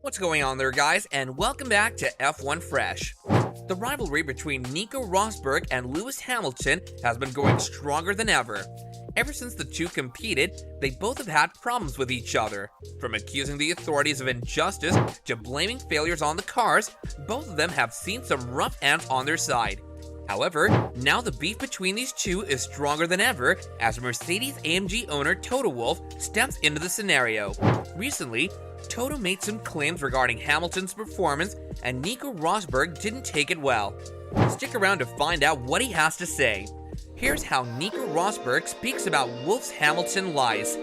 What's going on there, guys, and welcome back to F1 Fresh. The rivalry between Nico Rosberg and Lewis Hamilton has been going stronger than ever. Ever since the two competed, they both have had problems with each other. From accusing the authorities of injustice to blaming failures on the cars, both of them have seen some rough ends on their side. However, now the beef between these two is stronger than ever as Mercedes-AMG owner Toto Wolff steps into the scenario. Recently, Toto made some claims regarding Hamilton's performance, and Nico Rosberg didn't take it well. Stick around to find out what he has to say. Here's how Nico Rosberg speaks about Wolff's Hamilton lies.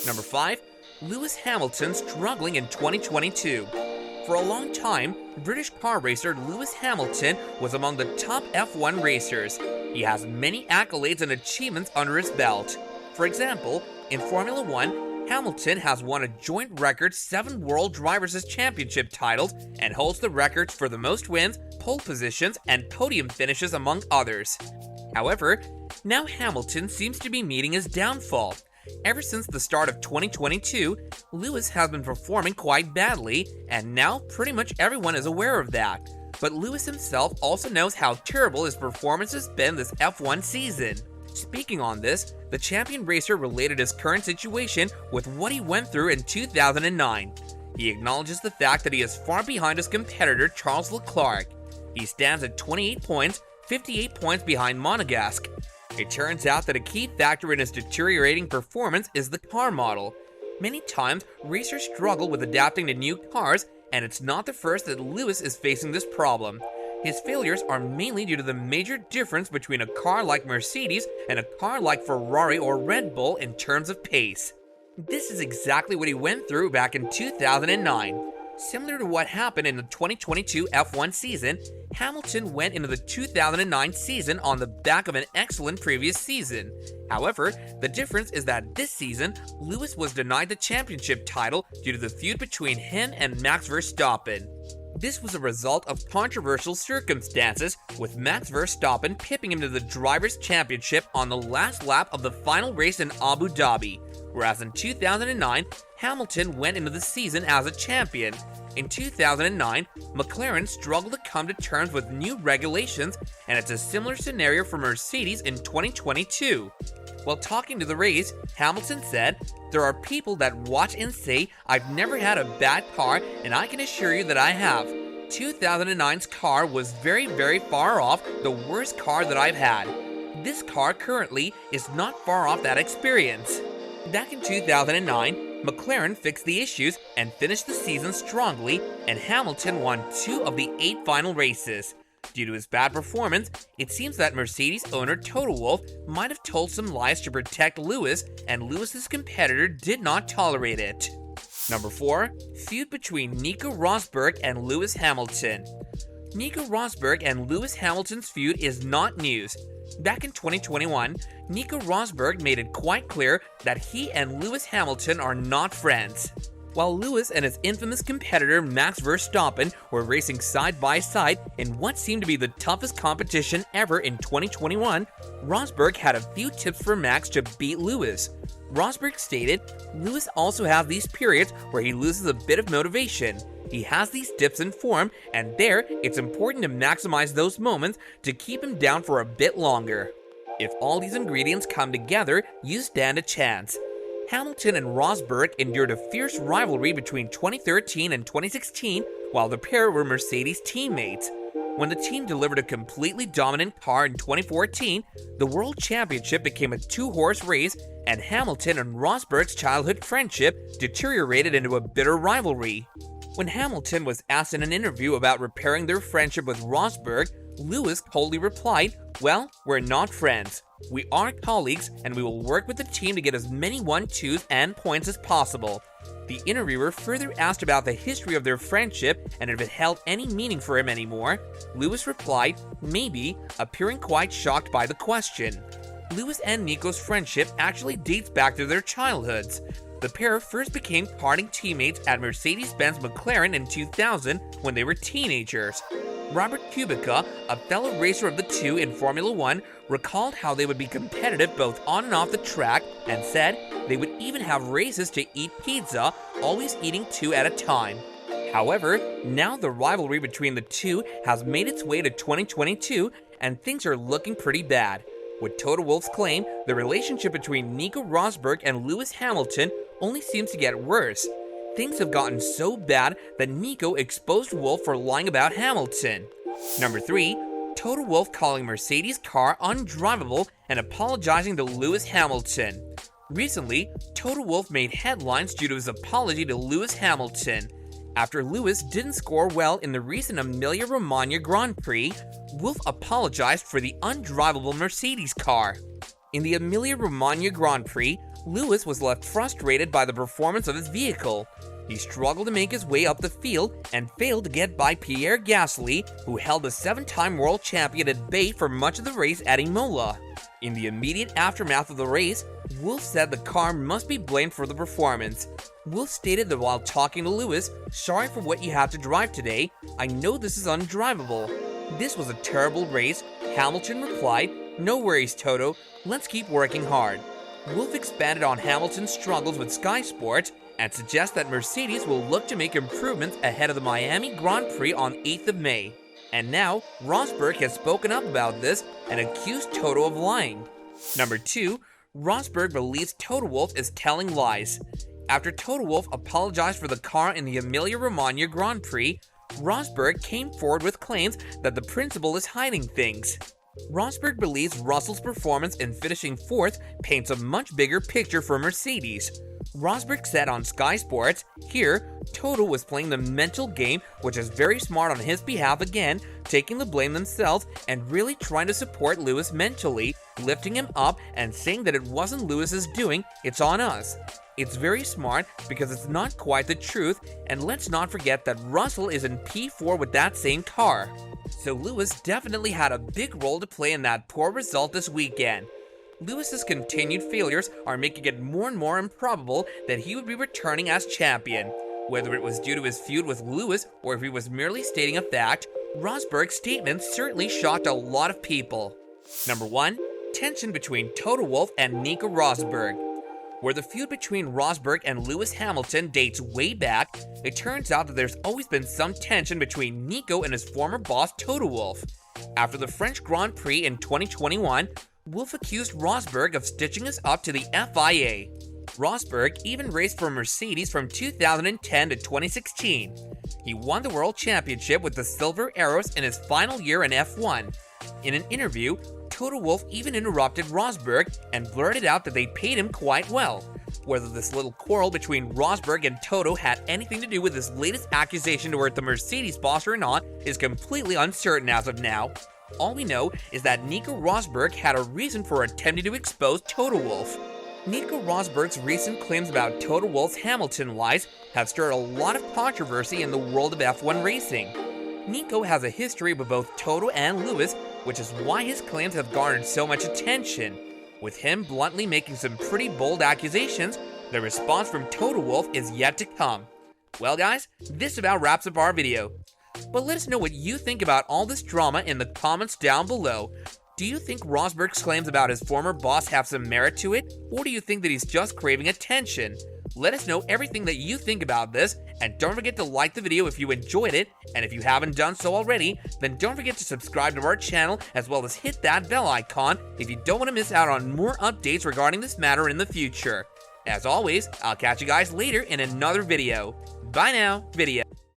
Number 5. Lewis Hamilton struggling in 2022. For a long time, British car racer Lewis Hamilton was among the top F1 racers. He has many accolades and achievements under his belt. For example, in Formula 1, Hamilton has won a joint record 7 World Drivers' Championship titles and holds the records for the most wins, pole positions, and podium finishes among others. However, now Hamilton seems to be meeting his downfall. Ever since the start of 2022, Lewis has been performing quite badly, and now pretty much everyone is aware of that. But Lewis himself also knows how terrible his performance has been this F1 season. Speaking on this, the champion racer related his current situation with what he went through in 2009. He acknowledges the fact that he is far behind his competitor Charles Leclerc. He stands at 28 points, 58 points behind Monegasque. It turns out that a key factor in his deteriorating performance is the car model. Many times, racers struggle with adapting to new cars, and it's not the first that Lewis is facing this problem. His failures are mainly due to the major difference between a car like Mercedes and a car like Ferrari or Red Bull in terms of pace. This is exactly what he went through back in 2009. Similar to what happened in the 2022 F1 season, Hamilton went into the 2009 season on the back of an excellent previous season. However, the difference is that this season, Lewis was denied the championship title due to the feud between him and Max Verstappen. This was a result of controversial circumstances, with Max Verstappen pipping him to the Drivers' Championship on the last lap of the final race in Abu Dhabi, whereas in 2009, Hamilton went into the season as a champion. In 2009, McLaren struggled to come to terms with new regulations, and it's a similar scenario for Mercedes in 2022. While talking to the race, Hamilton said, "There are people that watch and say, I've never had a bad car, and I can assure you that I have. 2009's car was very far off the worst car that I've had. This car currently is not far off that experience." Back in 2009, McLaren fixed the issues and finished the season strongly, and Hamilton won 2 of the 8 final races. Due to his bad performance, it seems that Mercedes owner Toto Wolff might have told some lies to protect Lewis, and Lewis's competitor did not tolerate it. Number 4. Feud between Nico Rosberg and Lewis Hamilton. Nico Rosberg and Lewis Hamilton's feud is not news. Back in 2021, Nico Rosberg made it quite clear that he and Lewis Hamilton are not friends. While Lewis and his infamous competitor Max Verstappen were racing side by side in what seemed to be the toughest competition ever in 2021, Rosberg had a few tips for Max to beat Lewis. Rosberg stated, "Lewis also has these periods where he loses a bit of motivation. He has these dips in form, and there, it's important to maximize those moments to keep him down for a bit longer. If all these ingredients come together, you stand a chance." Hamilton and Rosberg endured a fierce rivalry between 2013 and 2016 while the pair were Mercedes teammates. When the team delivered a completely dominant car in 2014, the World Championship became a 2-horse race, and Hamilton and Rosberg's childhood friendship deteriorated into a bitter rivalry. When Hamilton was asked in an interview about repairing their friendship with Rosberg, Lewis coldly replied, "Well, we're not friends. We are colleagues, and we will work with the team to get as many 1-2s and points as possible." The interviewer further asked about the history of their friendship and if it held any meaning for him anymore. Lewis replied, "Maybe," appearing quite shocked by the question. Lewis and Nico's friendship actually dates back to their childhoods. The pair first became karting teammates at Mercedes-Benz McLaren in 2000 when they were teenagers. Robert Kubica, a fellow racer of the two in Formula 1, recalled how they would be competitive both on and off the track and said they would even have races to eat pizza, always eating 2 at a time. However, now the rivalry between the two has made its way to 2022 and things are looking pretty bad. With Toto Wolff's claim, the relationship between Nico Rosberg and Lewis Hamilton only seems to get worse. Things have gotten so bad that Nico exposed Wolff for lying about Hamilton. Number 3. Toto Wolff calling Mercedes' car undrivable and apologizing to Lewis Hamilton. Recently, Toto Wolff made headlines due to his apology to Lewis Hamilton. After Lewis didn't score well in the recent Emilia-Romagna Grand Prix, Wolff apologized for the undrivable Mercedes car. In the Emilia-Romagna Grand Prix, Lewis was left frustrated by the performance of his vehicle. He struggled to make his way up the field and failed to get by Pierre Gasly, who held the 7-time world champion at bay for much of the race at Imola. In the immediate aftermath of the race, Wolff said the car must be blamed for the performance. Wolff stated that while talking to Lewis, "Sorry for what you had to drive today. I know this is undrivable. This was a terrible race." Hamilton replied, "No worries, Toto. Let's keep working hard." Wolff expanded on Hamilton's struggles with Sky Sports and suggests that Mercedes will look to make improvements ahead of the Miami Grand Prix on 8th of May. And now, Rosberg has spoken up about this and accused Toto of lying. Number 2. Rosberg believes Toto Wolff is telling lies. After Toto Wolff apologized for the car in the Emilia-Romagna Grand Prix, Rosberg came forward with claims that the principal is hiding things. Rosberg believes Russell's performance in finishing 4th paints a much bigger picture for Mercedes. Rosberg said on Sky Sports, "Here, Toto was playing the mental game, which is very smart on his behalf again, taking the blame themselves and really trying to support Lewis mentally, lifting him up and saying that it wasn't Lewis's doing, it's on us. It's very smart because it's not quite the truth, and let's not forget that Russell is in P4 with that same car." So Lewis definitely had a big role to play in that poor result this weekend. Lewis's continued failures are making it more and more improbable that he would be returning as champion. Whether it was due to his feud with Lewis or if he was merely stating a fact, Rosberg's statement certainly shocked a lot of people. Number 1. Tension between Toto Wolff and Nico Rosberg. Where the feud between Rosberg and Lewis Hamilton dates way back, it turns out that there's always been some tension between Nico and his former boss Toto Wolff. After the French Grand Prix in 2021, Wolff accused Rosberg of stitching us up to the FIA. Rosberg even raced for Mercedes from 2010 to 2016. He won the World Championship with the Silver Arrows in his final year in F1. In an interview, Toto Wolff even interrupted Rosberg and blurted out that they paid him quite well. Whether this little quarrel between Rosberg and Toto had anything to do with his latest accusation toward the Mercedes boss or not is completely uncertain as of now. All we know is that Nico Rosberg had a reason for attempting to expose Toto Wolff. Nico Rosberg's recent claims about Toto Wolff's Hamilton lies have stirred a lot of controversy in the world of F1 racing. Nico has a history with both Toto and Lewis, which is why his claims have garnered so much attention. With him bluntly making some pretty bold accusations, the response from Toto Wolff is yet to come. Well guys, this about wraps up our video. But let us know what you think about all this drama in the comments down below. Do you think Rosberg's claims about his former boss have some merit to it, or do you think that he's just craving attention? Let us know everything that you think about this, and don't forget to like the video if you enjoyed it, and if you haven't done so already, then don't forget to subscribe to our channel as well as hit that bell icon if you don't want to miss out on more updates regarding this matter in the future. As always, I'll catch you guys later in another video. Bye now, video.